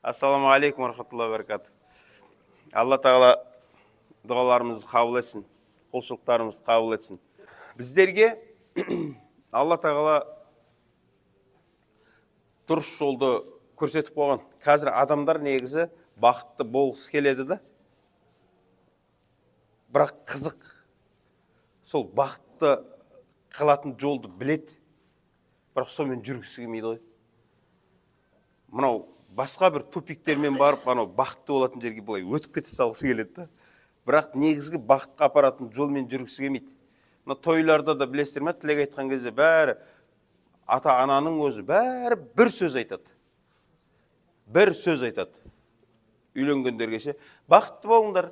Ассаламу алейкум рахматуллахи баракату. Алла тағала дұғаларымызды қабыл етсін, құлшылықтарымызды қабыл етсін. Біздерге Алла тағала дұрыс жолды көрсетіп қойған. Қазір адамдар негізі бақытты болғысы келеді да. Бірақ қызық, сол бақытты қылатын жолды біледі. Бірақ сонымен жүргісі келмейді ғой. Мынау басқа бір тупиктермен барып, анау бақытты болатын жерге былай өтіп кете салғысы келеді да. Бірақ негізгі бақытқа апаратын жолмен жүргісі келмейді. Мына тойларда да білесіздер ме, тілек айтқан кезде бәрі ата-ананың өзі бәрі бір сөз айтады. Бір сөз айтады. Үйленгендерге ше, бақытты болыңдар.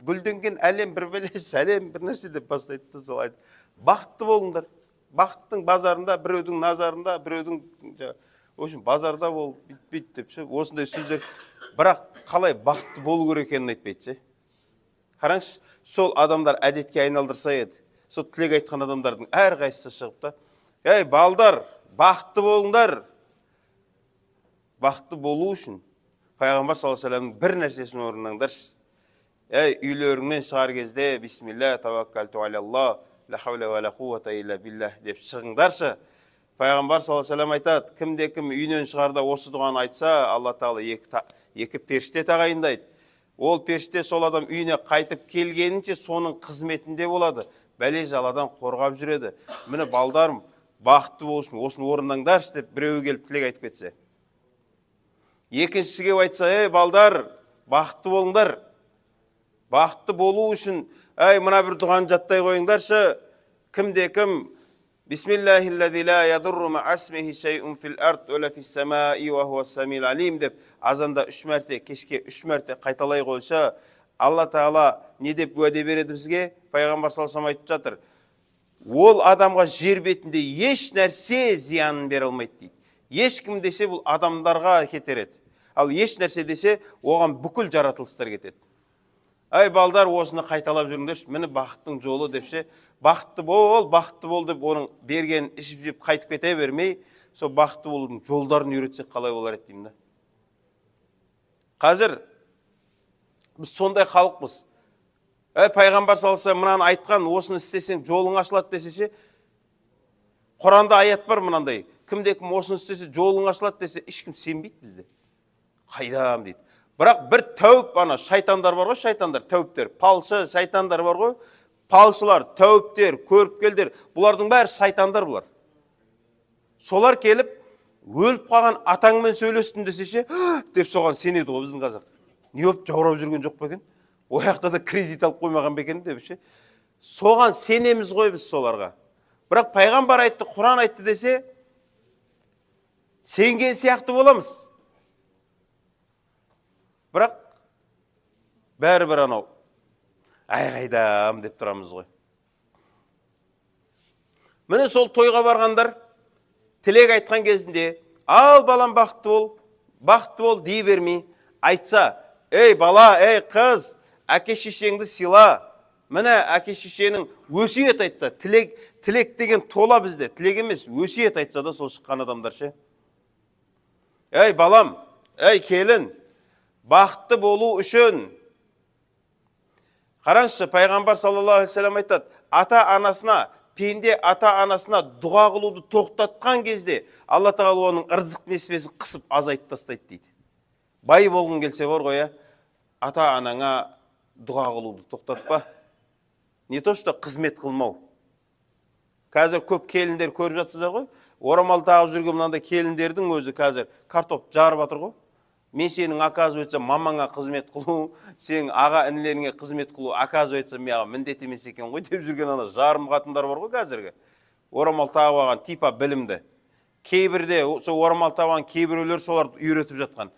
Гүлденген әлем бір белес, әлем бір нәрсе деп бастайды да сол айтады. Бақытты болыңдар. Бақыттың базарында, біреудің назарында, біреудің базарда бол, бит деп ше, осындай сөздер. Бірақ қалай бақытты болу керек екенін айтпайды ше. Қараңызшы, сол адамдар әдетке айналдырса еді, сол тілек айтқан адамдардың әрқайсысы шығып та, ей балдар, бақытты болыңдар. Бақытты болу үшін Пайғамбар саллаллаху алейхи вассаламның бір нәрсесін орындаңдаршы. Ей үйлеріңнен шығар кезде бисмилля таваккалту аляллах ла хауля ва ла куввата илля биллах деп шығыңдаршы. Пайғамбар саллаллаху алейхи вассалам айтады, кімде-кім үйінен шығарда осы дұғаны айтса, Алла тағала екі періште тағайындайды. Ол періште сол адам үйіне қайтып келгенінше соның қызметінде болады. Бәле жаладан қорғап жүреді. Міне балдарым, бақытты болсын, осыны орындаңдаршы деп біреуі келіп тілек айтып кетсе. Екіншісіге айтса, ей балдар, бақытты болыңдар. Бақытты болу үшін, ей мына бір дұғаны жаттай қойыңдаршы. Кімде-кім Бисмиллахиллади ла ядурру ма асмихи шайун фил ард ва ла фис самаи ва хуа самил алим деп азанда 3 мәрте, кешке 3 мәрте қайталай қойса, Алла тағала не деп уәде береді бізге? Пайғамбар саллаллаху алейхи айтып жатыр. Ол адамға жер бетінде еш нәрсе зиянын бере алмайды дейді. Ешкім десе бұл адамдарға кетереді. Ал еш нәрсе десе оған бүкіл жаратылыстар кетеді. Ай балдар, осыны қайталап жүріңдерші, міне бақыттың жолы депше, бақытты бол деп оның берген ішіп-жеп қайтып кете бермей, сол бақытты болудың жолдарын үйретсек қалай болар еді деймін да. Қазір біз сондай халықпыз. Пайғамбар саллаллаху алейхи мынаны айтқан, осыны істесең жолың ашылады десе, Құранда аят бар мынандай, кімде-кім осыны істесе жолың ашылады десе, ешкім сенбейді бізде. Қайдам дейді. Бірақ бір тәуіп, шайтандар бар ғой, шайтандар, тәуіптер, палшы, шайтандар бар ғой, палшылар, тәуіптер, көріпкелдер, бұлардың бәрі шайтандар бұлар. Солар келіп, өліп қалған атаңмен сөйлестім десеше, деп соған сенеді ғой біздің қазақ. Не болып жаурап жүрген жоқ па екен? Ояқта да кредит алып қоймаған ба екен деп ше. Соған сенеміз ғой біз соларға. Бірақ пайғамбар айтты, Құран айтты десе, сенген сияқты боламыз. Бірақ бәрі-бір анау айғайдам деп тұрамыз ғой. Міне сол тойға барғандар тілек айтқан кезінде, ал балам бақытты бол дей бермей, айтса, ей бала, ей қыз, әке шешеңді сыйла. Міне әке шешенің өсиет айтса, тілек деген тола бізде, тілек емес, өсиет айтса да сол шыққан адамдар ше. Ей балам, ей келін, бақытты болу үшін. Қараңызшы, Пайғамбар саллаллаху алейхи вассалам айтады, пенде ата-анасына дұға қылуды тоқтатқан кезде, Алла тағала оның ырзық несібесін қысып азайтып тастайды дейді. Бай болғың келсе бар ғой, ата-анаңа дұға қылуды тоқтатпа. Не то что қызмет қылмау. Қазір көп келіндер көріп жатсыздар ғой, орамал тағып жүрген мынандай келіндердің өзі қазір картоп жарып жатыр ғой. Мен сенің оказывается мамаңа қызмет қылу, сенің аға інілеріңе қызмет қылу, оказывается маған міндет емес екен ғой деп жүрген ана жарым қатындар бар ғой қазіргі. Орамал тағып алған типа білімді. Кейбірде сол орамал тағып алған кейбіреулер соларды үйретіп жатқан.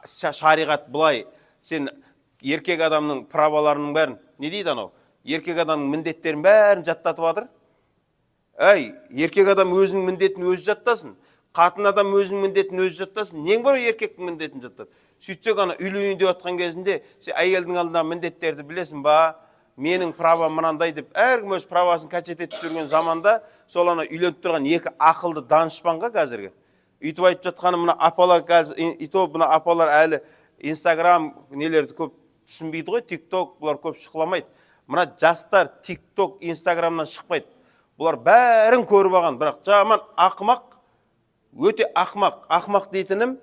Шариғат былай, сен еркек адамның праваларының бәрін, не дейді анау? Еркек адамның міндеттерін бәрін жаттатып жатыр. Еркек адам өзінің міндетін өзі жаттасын. Қатын адам өзінің міндетін өзі жаттасын. Нең бар еркектің міндетін жаттады? Сөйтсек ана үйленейін деп жатқан кезінде, сен әйелдің алдында міндеттерді білесің ба? Менің правам мынандай деп, әркім өз правасын качет етіп жүрген заманда, сол ана үйленіп тұрған екі ақылды данышпанға қазіргі Үйтіп айтып жатқаны мына апалар қазір, мына апалар әлі Инстаграм нелерді көп түсінбейді ғой, TikTok бұлар көп шықламайды. Мына жастар TikTok, Инстаграмнан шықпайды. Бұлар бәрін көріп алған, бірақ жаман ақымақ, өте ақымақ дейтінім,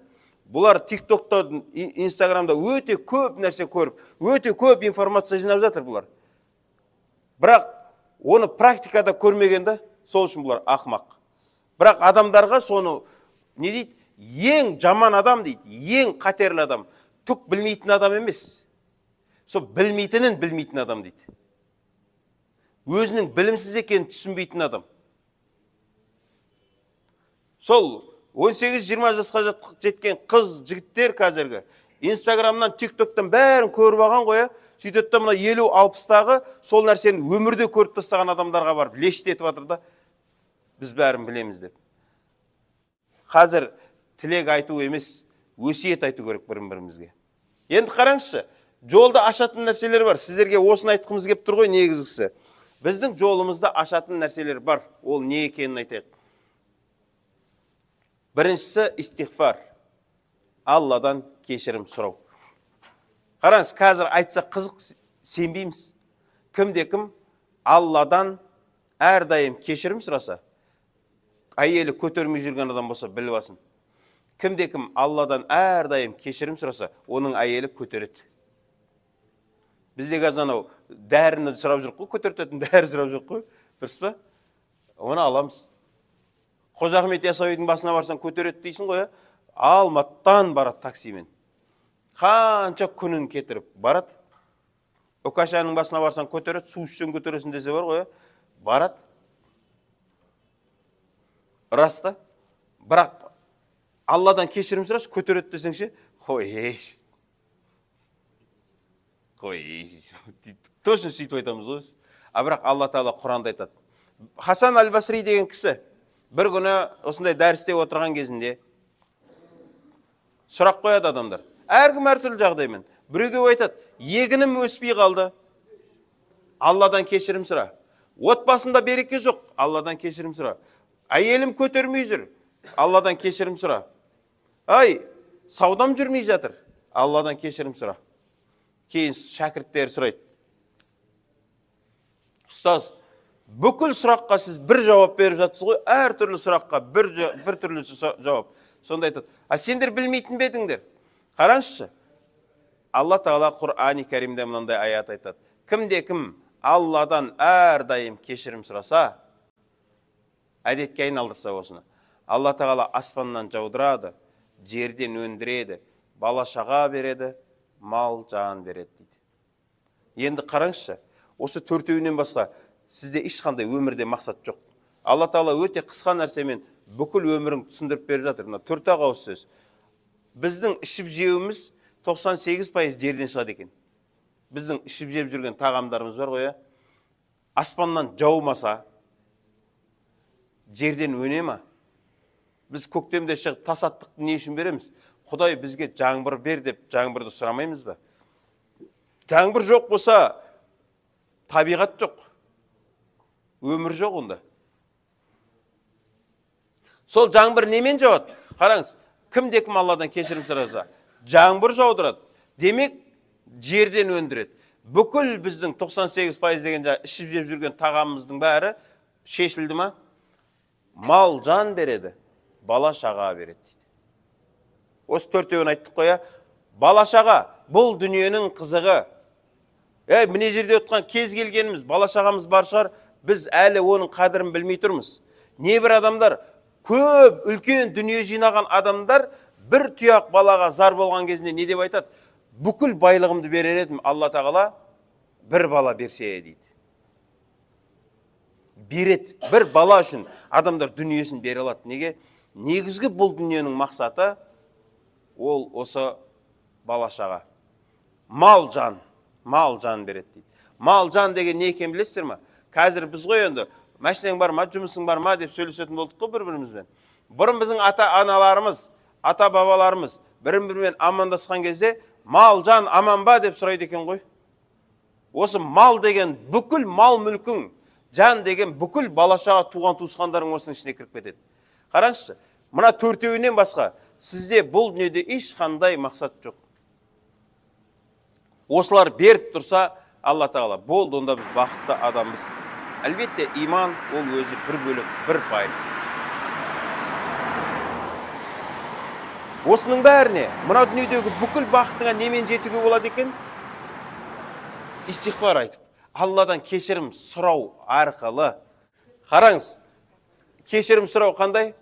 бұлар TikTokта, Инстаграмда өте көп нәрсе көріп, өте көп информация жинап жатыр бұлар. Бірақ оны практикада көрмегенде, сол үшін бұлар ақымақ. Бірақ адамдарға соны не дейді? Ең жаман адам дейді, ең қатерлі адам, түк білмейтін адам емес. Сол білмейтінін білмейтін адам дейді. Өзінің білімсіз екенін түсінбейтін адам. Сол 18-20 жасқа жеткен қыз, жігіттер қазіргі Инстаграмнан, TikToктан бәрін көріп алған қоя, сөйтетті мына 50-60-тағы сол нәрсені өмірде көріп тастаған адамдарға барып лешт етіп жатыр да, біз бәрін білеміз деп. Қазір тілек айту емес, өсиет айту керек бірін-бірімізге. Енді қараңызшы, жолда ашатын нәрселер бар. Сіздерге осыны айтқымыз кеп тұр ғой, негізгісі. Біздің жолымызда ашатын нәрселер бар. Ол не екенін айтайық. Біріншісі истихфар. Алладан кешірім сұрау. Қараңыз, қазір айтса қызық, сенбейміз. Кімде-кім Алладан әрдайым кешірім сұраса, әйелі көтермей жүрген адам болса, біліп алсын. Кімде-кім Алладан әрдайым кешірім сұраса, оның әйелі көтереді. Бізде қазір анау дәріні сұрап жүр қой, көтертетін дәрі сұрап жүр қой, дұрыс па? Оны аламыз. Қожа Ахмет Яссауидің басына барсан көтереді дейсің ғой, Алматыдан барады таксимен. Қанша күнін кетіріп барады. Өкашаның басына барсан көтереді, су ішсең көтересің десе бар ғой, барады. Рас та? Бірақ Алладан кешірім сұраса, көтереді десеңше, қой, точно сөйтіп айтамыз ғой. Бірақ Алла Тағала Құранда айтады. Хасан Аль-Басри деген кісі бір күні осындай дәрісте отырған кезінде сұрақ қояды адамдар. Әркім әртүрлі жағдаймен. Біреуге айтады, егінім өспей қалды. Алладан кешірім сұра. Отбасында береке жоқ. Алладан кешірім сұра. Әйелім көтермей жүр. Алладан кешірім сұра. Ай, саудам жүрмей жатыр. Алладан кешірім сұра. Кейін шәкірттері сұрайды. Ұстаз, бүкіл сұраққа сіз бір жауап беріп жатсыз ғой, әр түрлі сұраққа бір түрлі жауап. Сонда айтады, сендер білмейтін бедіңдер. Қараңызшы, Алла Тағала Құр'ан-ы Кәрімде мынандай аят айтады. Кімде-кім Алладан әрдайым кешірім сұраса, әдетке айналдырса осыны, Алла Тағала аспаннан жаудырады, жерден өндіреді, бала шаға береді, мал жан береді дейді. Енді қараңызшы, осы төртеуінен басқа сізде ешқандай өмірде мақсат жоқ. Алла Тағала өте қысқа нәрсемен бүкіл өмірін түсіндіріп беріп жатыр. Төрт-ақ ауыз сөз. Біздің ішіп жеуіміз 98% жерден шығады екен. Біздің ішіп жеп жүрген тағамдарымыз бар ғой, аспаннан жаумаса, жерден өне ма? Біз көктемде шығып тасаттықты не үшін береміз? Құдай бізге жаңбыр бер деп жаңбырды сұрамаймыз ба? Жаңбыр жоқ болса, табиғат жоқ. Өмір жоқ онда. Сол жаңбыр немен жауады? Қараңыз, кімде-кім Алладан кешірім сұраса, жаңбыр жаудырады. Демек, жерден өндіреді. Бүкіл біздің 98% деген ішіп жеп жүрген тағамымыздың бәрі шешілді ма? Мал жан береді, бала шаға береді дейді. Осы төртеуін айттық қоя. Бала шаға, бұл дүниенің қызығы. Міне жерде отқан кез келгеніміз, бала шағамыз бар шығар, біз әлі оның қадірін білмей тұрмыз. Небір адамдар, көп үлкен дүние жинаған адамдар бір тұяқ балаға зар болған кезінде не деп айтады? Бүкіл байлығымды берер едім, Алла Тағала бір бала берсе дейді. Береді. Бір бала үшін адамдар дүниесін бере алады. Неге? Негізгі бұл дүниенің мақсаты ол осы бала шаға. Мал жан береді дейді. Мал жан деген не екен білесіздер ма? Қазір біз ғой енді машинаң бар ма, жұмысың бар ма деп сөйлесетін болдық қой бір-бірімізбен. Бұрын біздің ата-аналарымыз, ата-бабаларымыз бір-бірімен амандасқан кезде мал жан аман ба деп сұрайды екен ғой. Осы мал деген бүкіл мал мүлкің, жан деген бүкіл бала шаға туған туысқандарың осының ішіне кіріп кетеді. Қараңызшы, Мына төртеуінен басқа сізде бұл дүниеде ешқандай мақсат жоқ. Осылар беріп тұрса, Алла Тағала, болды, онда біз бақытты адамбыз. Әлбетте, иман ол өзі бір бөлік, бір пайым. Осының бәріне, мына дүниедегі бүкіл бақытыңа немен жетуге болады екен? Истихфар айтып, Алладан кешірім сұрау арқылы. Қараңыз, кешірім сұрау қандай?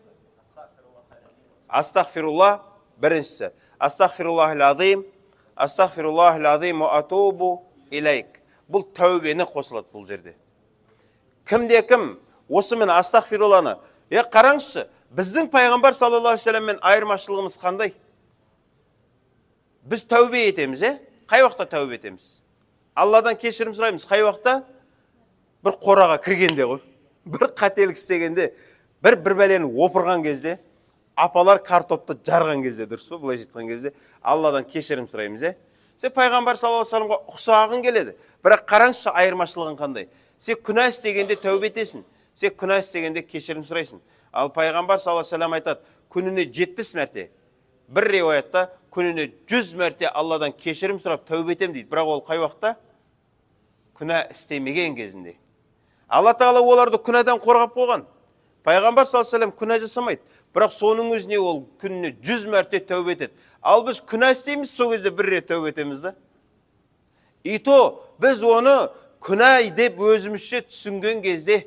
Астағфирулла біріншісі. Астағфируллахил-азим, астағфируллахил-азим ва атубу илейк. Бұл тәубені қосылады бұл жерде. Кімде-кім осымен астағфирулланы, қараңызшы, біздің пайғамбар саллаллаху алейхи вассаламмен айырмашылығымыз қандай? Біз тәубе етеміз, қай уақытта тәубе етеміз? Алладан кешірім сұраймыз, қай уақытта? Бір қораға кіргенде ғой, бір қателік істегенде, бір бәлені опырған кезде, апалар картопты жарған кезде, дұрыс па, былай жеткен кезде, Алладан кешірім сұраймыз, Сен пайғамбар саллаллаху алейхи вассаламға ұқсағың келеді. Бірақ қараңызшы айырмашылығын қандай? Сен күнә істегенде тәубе етесің, сен күнә істегенде кешірім сұрайсың. Ал пайғамбар саллаллаху алейхи вассалам айтады, күніне 70 мәрте, бір риуаятта күніне 100 мәрте Алладан кешірім сұрап тәубе етем дейді. Бірақ ол қай уақытта? Күнә істемеген кезінде. Алла Тағала оларды күнәдан қорғап қойған. Пайғамбар саллаллаху алейхи вассалам күнә жасамайды. Бірақ соның өзіне ол күніне 100 мәрте тәубе етеді. Ал біз күнә істейміз, сол кезде бір рет тәубе етеміз да. И то біз оны күнә деп өзімізше түсінген кезде,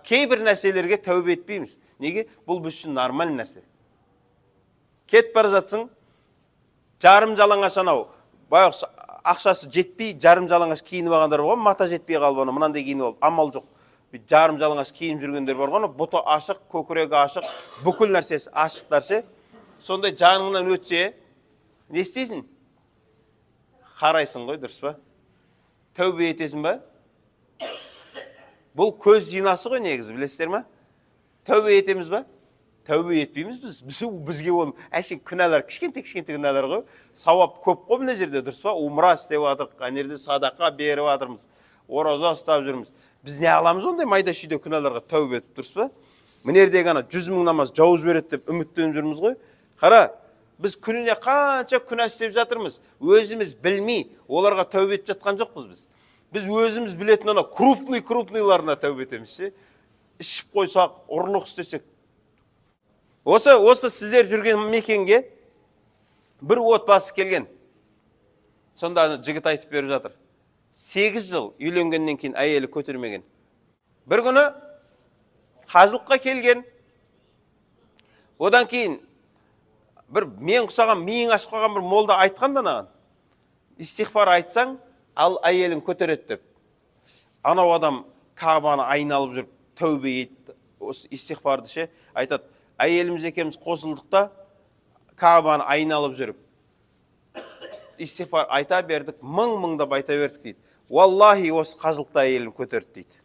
кейбір нәрселерге тәубе етпейміз. Неге? Бұл біз үшін нормаль нәрсе. Кет бара жатсың, жарым жалаңаш анау, баяғы ақшасы жетпей, жарым жалаңаш киініп алғандар бар, мата жетпей қалып, мынандай киініп алып, амал жоқ. Жарым жалаңаш киініп жүргендер бар, бұты ашық, көкірегі ашық, бүкіл нәрсесі ашық нәрсе. Сондай жаныңнан өтсе, не істейсің? Қарайсың ғой, дұрыс па? Тәубе етесің ба? Бұл көз зинасы ғой негізі, білесіздер ма? Тәубе етеміз ба? Тәубе етпейміз біз. Бізге ол әшейін күнәлар, кішкенте күнәлар ғой. Сауап көп қой мына жерде, дұрыс па? Умра істеп жатырмыз, әнерде садақа беріп жатырмыз, ораза ұстап жүрміз. Біз не аламыз ондай майда шүйде күнәларға тәубе етіп, дұрыс па? Мына жердегі ана 100 мың намаз жауыз береді деп үміттеніп жүрміз ғой. Қара, біз күніне қанша күнә істеп жатырмыз, өзіміз білмей, оларға тәубе етіп жатқан жоқпыз біз. Біз өзіміз білетін ана крупныйларына тәубе етеміз. Ішіп қойсақ, ұрлық істесек. Осы сіздер жүрген мекенге бір отбасы келген. Сонда жігіт айтып беріп жатыр. 8 жыл үйленгеннен кейін әйелі көтермеген. Бір күні қажылыққа келген. Одан кейін бір мен құсаған, миың ашып қалған бір молда айтқан да наған. Истихфар айтсаң, ал әйелін көтереді деп. Анау адам Кабаны айналып жүріп тәубе етті. Осы истихфарды ше айтады. Әйеліміз екеуміз қосылдықта Кабаны айналып жүріп истихфар айта бердік, мың-мыңдап айта бердік дейді. Валлахи осы қажылықта әйелін көтерді дейді.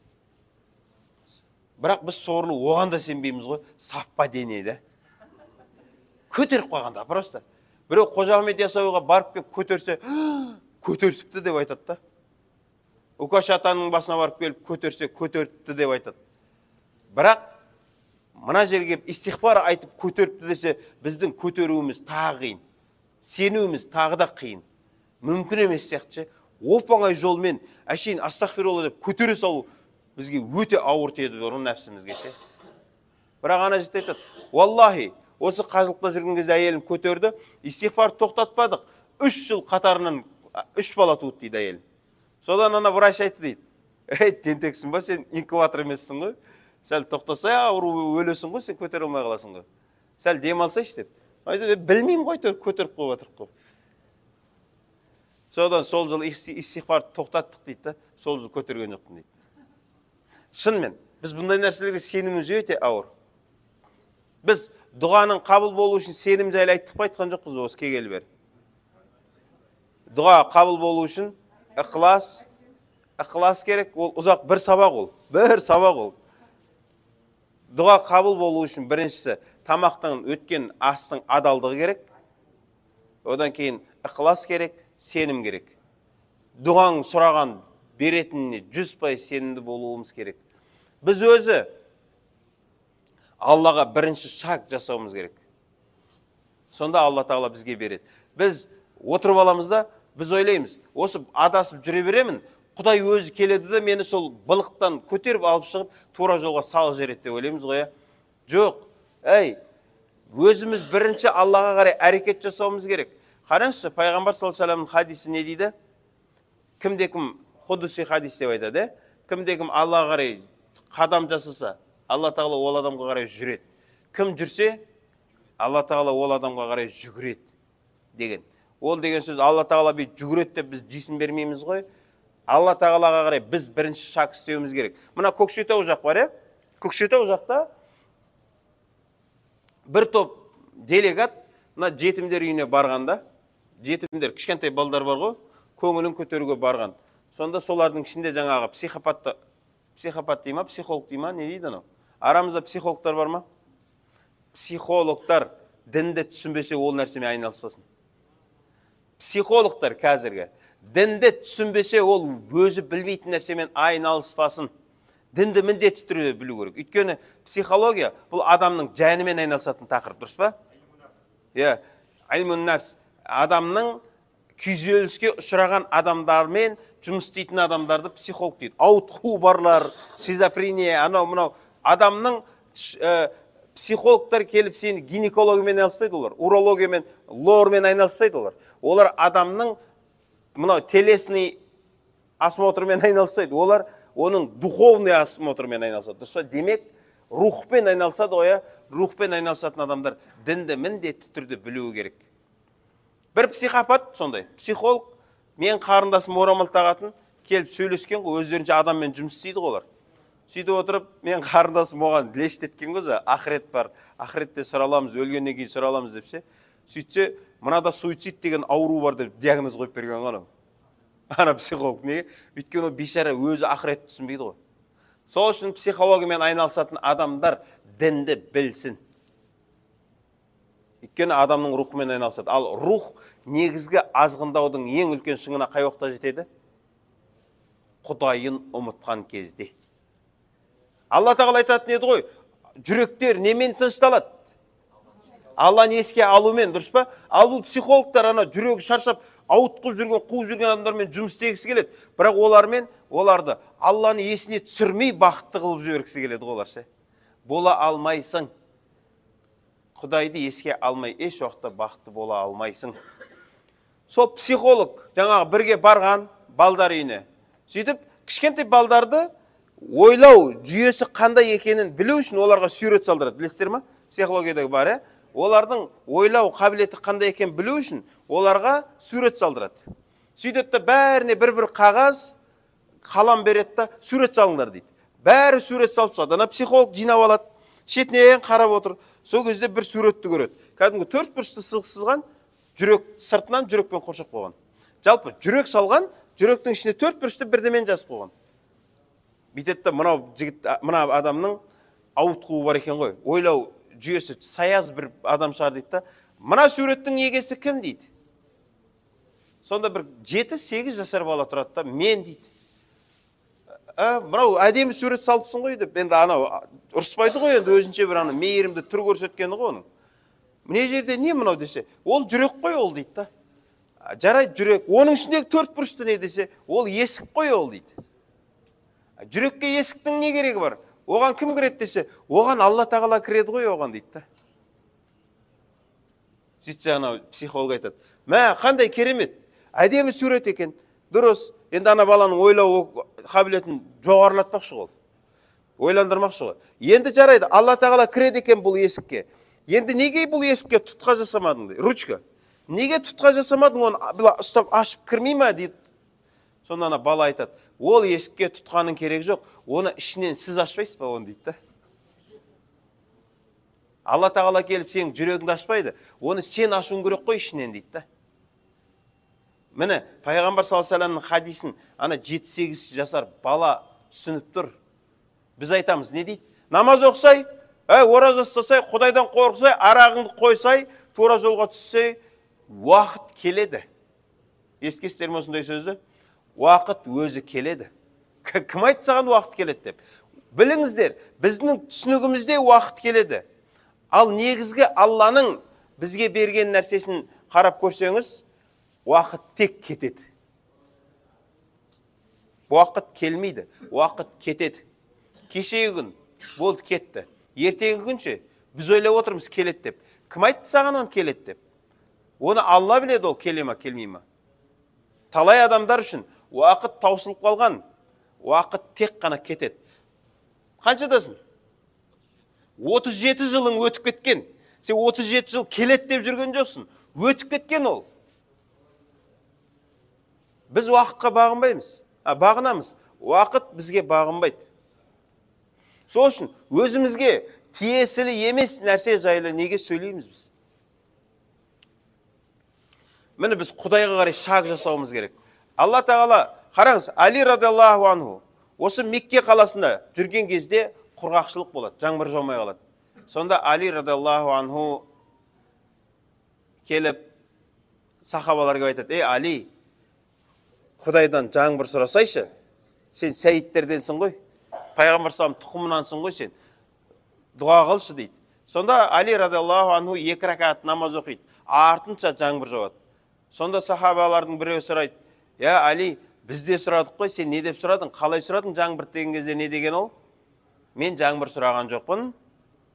Бірақ біз сорлы оған да сенбейміз ғой, совпадение да. Көтеріп қойғанда просто. Біреу Қожа Ахмет Яссауиға барып келіп көтерсе, көтерсіпті деп айтады да. Үкаш атаның басына барып келіп көтерсе, көтеріпті деп айтады. Бірақ мына жерге истихфар айтып көтеріпті десе, біздің көтеруіміз тағы қиын, сенуіміз тағы да қиын. Мүмкін емес сияқты. Оп-оңай жолмен әшейін астағфирулла деп көтере салу бізге өте ауыр тиеді ұрын нәпсімізге. Бірақ ана жігіт айтады, валлахи, осы қажылықта жүрген кезде әйелім көтерді, истихфар тоқтатпадық. 3 жыл қатарынан 3 бала туды дейді әйелім. Содан ана врач айтты дейді. Тентексің ба, сен инкубатор емессің ғой. Сәл тоқтаса, ауру өлесің ғой, сен көтере алмай қаласың ғой. Сәл демалсайшы деп. Айтады, білмеймін ғой, көтеріп қойып отырып қой. Содан сол жыл истихфар тоқтаттық дейді, сол жыл көтерген жоқпын дейді. Шынымен, біз бұндай нәрселерге сеніміміз өте ауыр. Біз дұғаның қабыл болу үшін сенім жайлы айттық па, айтқан жоқпыз осы кегелі бері. Дұға қабыл болу үшін ықылас керек, ол ұзақ бір сабақ ол. Дұға қабыл болу үшін біріншісі тамақтың өткен астың адалдығы керек. Одан кейін ықылас керек, сенім керек. Дұғаң сұраған беретініне 100% сенімді болуымыз керек. Біз өзі Аллаға бірінші шаг жасауымыз керек. Сонда Алла Тағала бізге береді. Біз отырып аламыз да, біз ойлаймыз, осы адасып жүре беремін, Құдай өзі келеді де мені сол былықтан көтеріп алып шығып, тура жолға салып жібереді деп ойлаймыз ғой. Жоқ, өзіміз бірінші Аллаға қарай әрекет жасауымыз керек. Қараңызшы, пайғамбар саллаллаху алейхи вассаламның хадисі не дейді? Кімде-кім құдуси хадис деп айтады, кімде-кім Аллаға қарай қадам жасаса, Алла Тағала ол адамға қарай жүреді. Кім жүрсе, Алла Тағала ол адамға қарай жүгіреді деген. Ол деген сөз Алла Тағала бей жүгіреді деп біз жисын бермейміз ғой. Алла Тағалаға қарай біз бірінші шаг істеуіміз керек. Мына Көкшетау жақ бар, Көкшетау жақта бір топ делегат мына жетімдер үйіне барғанда, жетімдер, кішкентай балдар бар ғой, көңілін көтеруге барған. Сонда солардың ішінде жаңағы психопат дейма, психолог дейма, не дейді анау? Арамызда психологтар бар ма? Психологтар дінді түсінбесе ол нәрсемен айналыспасын. Психологтар қазіргі дінді түсінбесе ол өзі білмейтін нәрсемен айналыспасын. Дінді міндетті түрде білу керек. Өйткені психология бұл адамның жанымен айналысатын тақырып, дұрыс па? Ильмун нафс. Адамның күйзеліске ұшыраған адамдармен жұмыс істейтін адамдарды психолог дейді. Ауытқу барлар, шизофрения, анау-мынау. Адамның психологтар келіп сені гинекологымен айналыспайды олар, урологиямен, лормен айналыспайды олар. Олар адамның мынау телесный осмотрмен айналыспайды. Олар оның духовный осмотрмен айналысады. Дұрыс па? Демек, рухпен айналысады ғой, рухпен айналысатын адамдар дінді міндетті түрде білуі керек. Бір психопат сондай, психолог, мен қарындасым орамал тағатын, келіп сөйлескен ғой, өздерінше адаммен жұмыс істейді олар. Сөйтіп отырып, мен қарындасым оған лештеткен ғой, ақырет бар, ақыретте сұраламыз, өлгеннен кейін сұраламыз депсе, сөйтсе, мынада суицид деген ауру бар деп диагноз қойып берген ғой. Ана психолог неге? Өйткені бейшара өзі ақырет түсінбейді ғой. Сол үшін психологиямен айналысатын адамдар дінді білсін. Өйткені адамның рухымен айналысады. Ал рух негізгі азғындаудың ең үлкен шыңына қай уақытта жетеді? Құдайын ұмытқан кезде. Алла Тағала айтатын еді ғой, жүректер немен тынышталады? Алланы еске алумен, дұрыс па? Ал бұл психологтар ана жүрегі шаршап, ауытқып жүрген, қуып жүрген адамдармен жұмыс істегісі келеді. Бірақ оларды Алланы есіне түсірмей бақытты қылып жібергісі келеді олар. Бола алмайсың. Құдайды еске алмай, еш уақытта бақытты бола алмайсың. Сол психолог жаңағы бірге барған балдар үйіне. Сөйтіп, кішкентай балдарды ойлау жүйесі қандай екенін білу үшін оларға сурет салдырады. Білесіздер ме? Психологиядағы бар, олардың ойлау қабілеті қандай екен білу үшін оларға сурет салдырады. Сөйтеді, бәріне бір-бір қағаз, қалам береді да, сурет салыңдар дейді. Бәрі сурет салып шығады. Ана психолог жинап алады, шетінен қарап отыр. Сол кезде бір суретті көреді. Кәдімгі 4 бұрышты сызған жүрек, сыртынан жүрекпен қоршап қойған. Жалпы жүрек салған, жүректің ішіне 4 бұрышты бірдемен жазып қойған. Бүйтеді, мына адамның ауытқуы бар екен ғой. Ойлау жүйесі саяз бір адам шығар дейді. Мына суреттің егесі кім дейді? Сонда бір 7-8 жасар бала тұрады да, мен дейді. Мынау әдемі сурет салыпсың ғой деп, енді анау ұрыспайды ғой, енді өзінше бір ана мейірімді түр көрсеткені ғой оның. Міне жерде не мынау десе, ол жүрек қой ол дейді. Жарайды жүрек, оның ішіндегі 4 бұрышты не десе, ол есік қой ол дейді. Жүрекке есіктің не керегі бар? Оған кім кіреді десе, оған Алла Тағала кіреді ғой оған дейді. Сөйтсе анау психолог айтады, мә, қандай керемет, әдемі сурет екен, дұрыс. Енді ана баланың ойлау қабілетін жоғарылатпақшы ғой. Ойландырмақшы ғой. Енді жарайды, Алла Тағала кіреді екен бұл есікке. Енді неге бұл есікке тұтқа жасамадың дейді, ручка. Неге тұтқа жасамадың, оны ұстап ашып кірмей ма дейді. Сонда ана бала айтады, ол есікке тұтқаның керек жоқ, оны ішінен сіз ашпайсыз ба оны дейді. Алла Тағала келіп сенің жүрегіңді ашпайды, оны сен ашуың керек қой ішінен дейді. Міне, пайғамбар саллаллаху алейхи вассаламның хадисін ана 7-8 жасар бала түсініп тұр. Біз айтамыз, не дейді? Намаз оқысай, ораза ұстасай, Құдайдан қорықсай, арағыңды қойсай, тура жолға түссей, уақыт келеді. Ескестер ме осындай сөзді? Уақыт өзі келеді. Кім айтты саған уақыт келеді деп? Біліңіздер, біздің түсінігімізде уақыт келеді. Ал негізгі Алланың бізге берген нәрсесін қарап көрсеңіз, уақыт тек кетеді. Уақыт келмейді, уақыт кетеді. Кешегі күн болды кетті. Ертеңгі күнше біз ойлап отырмыз келеді деп. Кім айтты саған оны келеді деп? Оны Алла біледі, ол келе ма, келмей ма. Талай адамдар үшін уақыт таусылып қалған, уақыт тек қана кетеді. Қаншадасың? 37 жылың өтіп кеткен. Сен 37 жыл келеді деп жүрген жоқсың. Өтіп кеткен ол. Біз уақытқа бағынбаймыз. Бағынамыз. Уақыт бізге бағынбайды. Сол үшін өзімізге тиесілі емес нәрсе жайлы неге сөйлейміз біз? Міне біз Құдайға қарай шаг жасауымыз керек. Алла Тағала, қараңыз, Али радиаллаху анху осы Мекке қаласында жүрген кезде құрғақшылық болады, жаңбыр жаумай қалады. Сонда Али радиаллаху анху келіп сахабаларға айтады: Али, Құдайдан жаңбыр сұрасайшы, сен сәйіттерденсің ғой, пайғамбар салам тұқымынансың ғой сен, дұға қылшы дейді. Сонда Али радиаллаху анху 2 ракат намаз оқиды, артынша жаңбыр жауады. Сонда сахабалардың біреуі сұрайды: Али, біз де сұрадық қой, сен не деп сұрадың, қалай сұрадың жаңбыр деген кезде? Не деген ол? Мен жаңбыр сұраған жоқпын,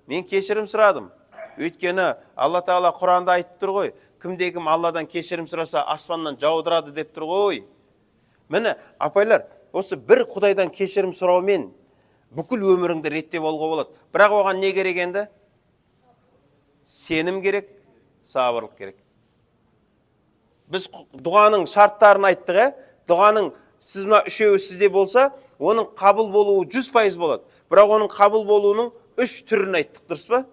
мен кешірім сұрадым. Өйткені Алла Тағала Құранда айтып тұр ғой, кімде-кім Алладан кешірім сұраса аспаннан жаудырады деп тұр ғой. Міне, апайлар, осы бір Құдайдан кешірім сұраумен бүкіл өміріңді реттеп алуға болады. Бірақ оған не керек енді? Сенім керек, сабырлық керек. Біз дұғаның шарттарын айттық, дұғаның сіз ма үшеуі сізде болса, оның қабыл болуы 100% болады. Бірақ оның қабыл болуының 3 түрін айттық, дұрыс па?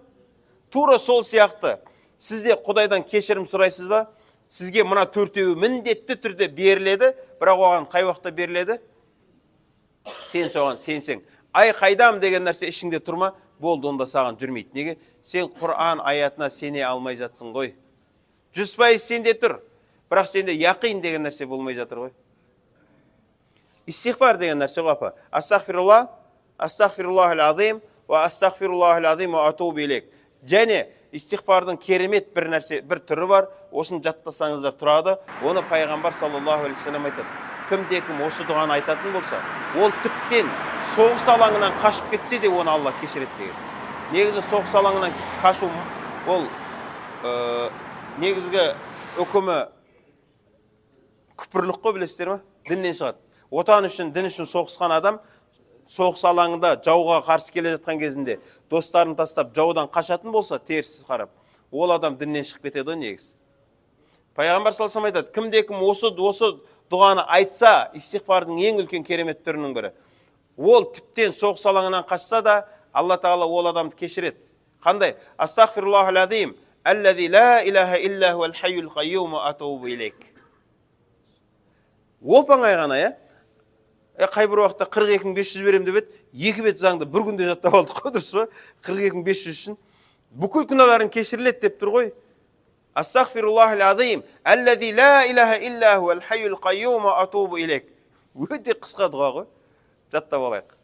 Тура сол сияқты. Сізде Құдайдан кешірім сұрайсыз ба? Сізге мына 4-еуі міндетті түрде беріледі, бірақ оған қай уақытта беріледі? Сен соған сенсең. Ай қайдам деген нәрсе ішіңде тұрма, болды, онда саған жүрмейді. Неге? Сен Құран аятына сене алмай жатсың ғой. 100% сенде тұр. Бірақ сенде яқин деген нәрсе болмай жатыр ғой. Истихфар деген нәрсе ғой, апа. Астағфируллах, астағфируллахил азим, ва астағфируллахил азим, ва атубу илейк. Және истихфардың керемет бір нәрсе, бір түрі бар. Осын жаттасаңыздар тұрады. Оны пайғамбар саллаллаху алейхи вассалам айтады. Кім-кім осы дұғаны айтатын болса, ол тіптен соғыс алаңынан қашып кетсе де оны Алла кешіреді деген. Негізі соғыс алаңынан қашу ол негізгі үкімі күпірлік қой, білесіздер ме? Діннен шығады. Отан үшін, дін үшін соғысқан адам соғыс алаңында жауға қарсы келе жатқан кезінде достарын тастап жаудан қашатын болса, теріс қарап, ол адам діннен шығып кетеді негіз. Пайғамбар салсам айтады, кім-кім осы дұғаны айтса, истихфардың ең үлкен керемет түрінің бірі. Ол тіптен соғыс алаңынан қашса да, Алла Тағала ол адамды кешіреді. Қандай? Астағфируллахил азим, аллази ла илаха илля хуал хайюл қайюм, ва атубу илейк. Оп-оңай ғана, қай бір уақытта 42.500 берем деп еді, 2 бет заңды бір күнде жаттап алдық қой, дұрыс па? 42.500 үшін бүкіл күнәларын кешіріледі деп тұр ғой. Астағфируллахил азим, аллази ла илаха илля хуал хайюл қайюм, ва атубу илейк. Өте қысқа дұға ғой. Жаттап алайық.